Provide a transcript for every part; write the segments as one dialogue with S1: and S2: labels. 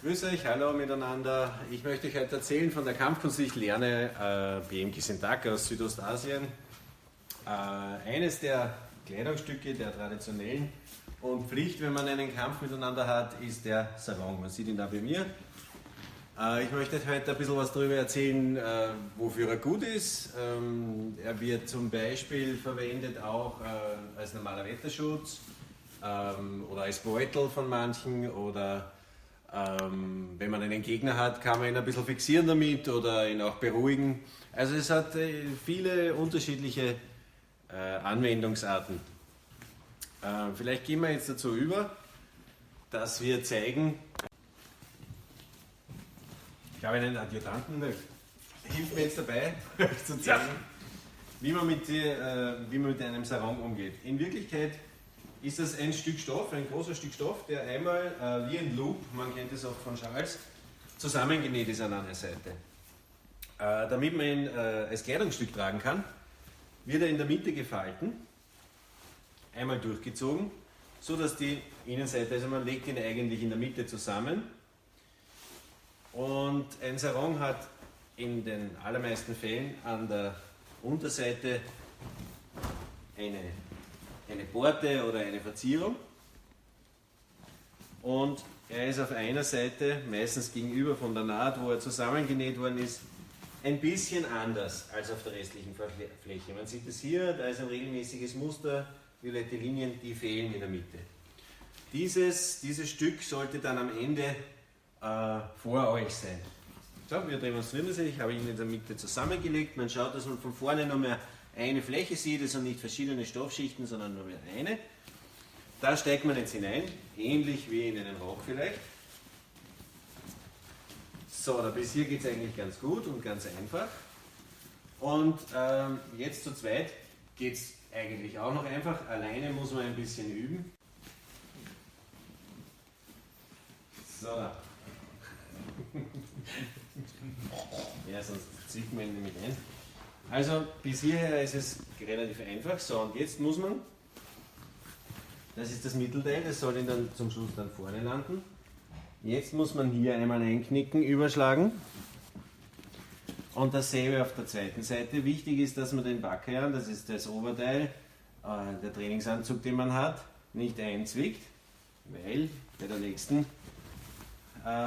S1: Grüß euch, hallo miteinander. Ich möchte euch heute erzählen von der Kampfkunst, die ich lerne, BM Kisentak aus Südostasien. Eines der Kleidungsstücke der traditionellen und Pflicht, wenn man einen Kampf miteinander hat, ist der Sarong. Man sieht ihn da bei mir. Ich möchte euch heute ein bisschen was darüber erzählen, wofür er gut ist. Er wird zum Beispiel verwendet auch als normaler Wetterschutz oder als Beutel von manchen oder wenn man einen Gegner hat, kann man ihn ein bisschen fixieren damit oder ihn auch beruhigen. Also es hat viele unterschiedliche Anwendungsarten. Vielleicht gehen wir jetzt dazu über, dass wir zeigen, ich habe einen Adjutanten, der hilft mir jetzt dabei, euch zu zeigen, wie man mit einem Sarong umgeht. In Wirklichkeit ist das ein Stück Stoff, ein großer Stück Stoff, der einmal wie ein Loop, man kennt es auch von Schals, zusammengenäht ist an einer Seite. Damit man ihn als Kleidungsstück tragen kann, wird er in der Mitte gefalten, einmal durchgezogen, so dass die Innenseite, also man legt ihn eigentlich in der Mitte zusammen. Und ein Sarong hat in den allermeisten Fällen an der Unterseite eine Borte oder eine Verzierung und er ist auf einer Seite, meistens gegenüber von der Naht, wo er zusammengenäht worden ist, ein bisschen anders als auf der restlichen Fläche. Man sieht es hier, da ist ein regelmäßiges Muster, violette Linien, die fehlen in der Mitte. Dieses Stück sollte dann am Ende vor euch sein. So, wir demonstrieren das. Ich habe ihn in der Mitte zusammengelegt. Man schaut, dass man von vorne nur mehr eine Fläche sieht, also nicht verschiedene Stoffschichten, sondern nur mehr eine. Da steigt man jetzt hinein, ähnlich wie in einen Rock vielleicht. So, bis hier geht es eigentlich ganz gut und ganz einfach. Und jetzt zu zweit geht es eigentlich auch noch einfach. Alleine muss man ein bisschen üben. So. Ja, sonst zieht man ihn nämlich ein. Also bis hierher ist es relativ einfach. So, und jetzt muss man, das ist das Mittelteil, das soll ihn dann zum Schluss dann vorne landen. Jetzt muss man hier einmal einknicken, überschlagen. Und dasselbe auf der zweiten Seite. Wichtig ist, dass man den Backhand, das ist das Oberteil, der Trainingsanzug, den man hat, nicht einzwickt, weil bei der nächsten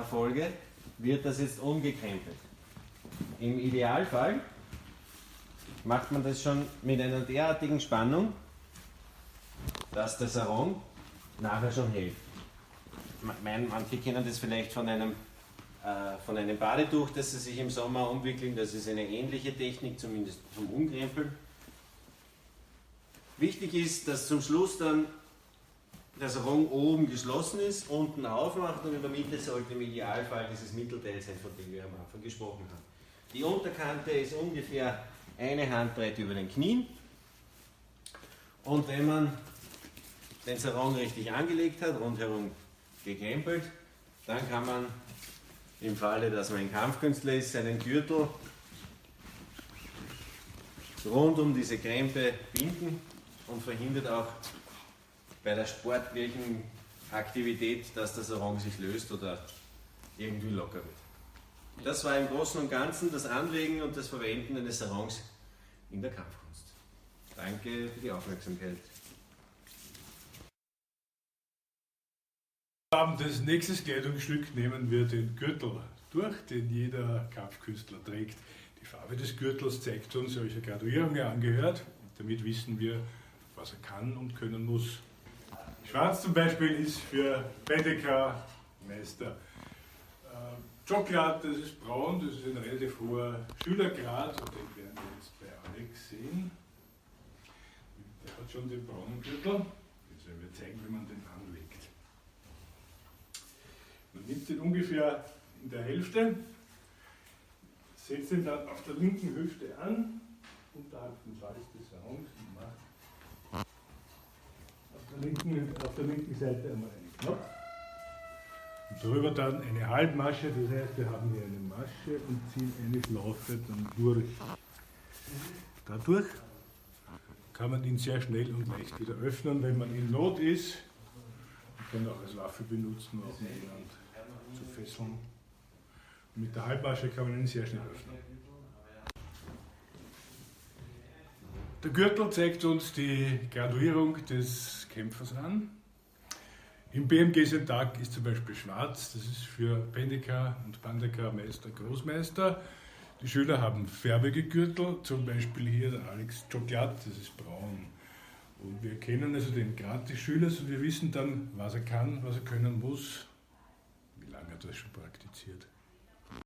S1: Folge wird das jetzt umgekrempelt. Im Idealfall macht man das schon mit einer derartigen Spannung, dass der Sarong nachher schon hält. Manche kennen das vielleicht von einem Badetuch, das sie sich im Sommer umwickeln. Das ist eine ähnliche Technik, zumindest zum Umkrempeln. Wichtig ist, dass zum Schluss dann der Sarong oben geschlossen ist, unten aufmacht und in der Mitte sollte im Idealfall dieses Mittelteil sein, von dem wir am Anfang gesprochen haben. Die Unterkante ist ungefähr eine Handbreite über den Knien und wenn man den Sarong richtig angelegt hat, rundherum gekrempelt, dann kann man im Falle, dass man ein Kampfkünstler ist, seinen Gürtel rund um diese Krempe binden und verhindert auch bei der sportlichen Aktivität, dass der Sarong sich löst oder irgendwie locker wird. Das war im Großen und Ganzen das Anlegen und das Verwenden eines Sarongs in der Kampfkunst. Danke für die Aufmerksamkeit.
S2: Das nächste Kleidungsstück nehmen wir den Gürtel durch, den jeder Kampfkünstler trägt. Die Farbe des Gürtels zeigt uns, welcher Graduierung er angehört. Damit wissen wir, was er kann und können muss. Schwarz zum Beispiel ist für Baedeker Meister. Schokolade, das ist braun, das ist ein relativ hoher Schülergrad, und den werden wir jetzt bei Alex sehen. Der hat schon den braunen Gürtel. Jetzt werden wir zeigen, wie man den anlegt. Man nimmt den ungefähr in der Hälfte, setzt ihn dann auf der linken Hüfte an, unterhalb des Schals des Sarongs und macht auf der linken Seite einmal einen Knopf. Und darüber dann eine Halbmasche, das heißt, wir haben hier eine Masche und ziehen eine Schlaufe dann durch. Dadurch kann man ihn sehr schnell und leicht wieder öffnen, wenn man in Not ist. Man kann auch als Waffe benutzen auf dem Land. zu fesseln. Mit der Halbmasche kann man ihn sehr schnell öffnen. Der Gürtel zeigt uns die Graduierung des Kämpfers an. Im BMG-Tag ist zum Beispiel schwarz, das ist für Pendeka und Bandeka Meister, Großmeister. Die Schüler haben färbige Gürtel, zum Beispiel hier der Alex Chocolate, das ist braun. Und wir kennen also den Grad des Schülers und wir wissen dann, was er kann, was er können muss, wie lange er das schon praktiziert.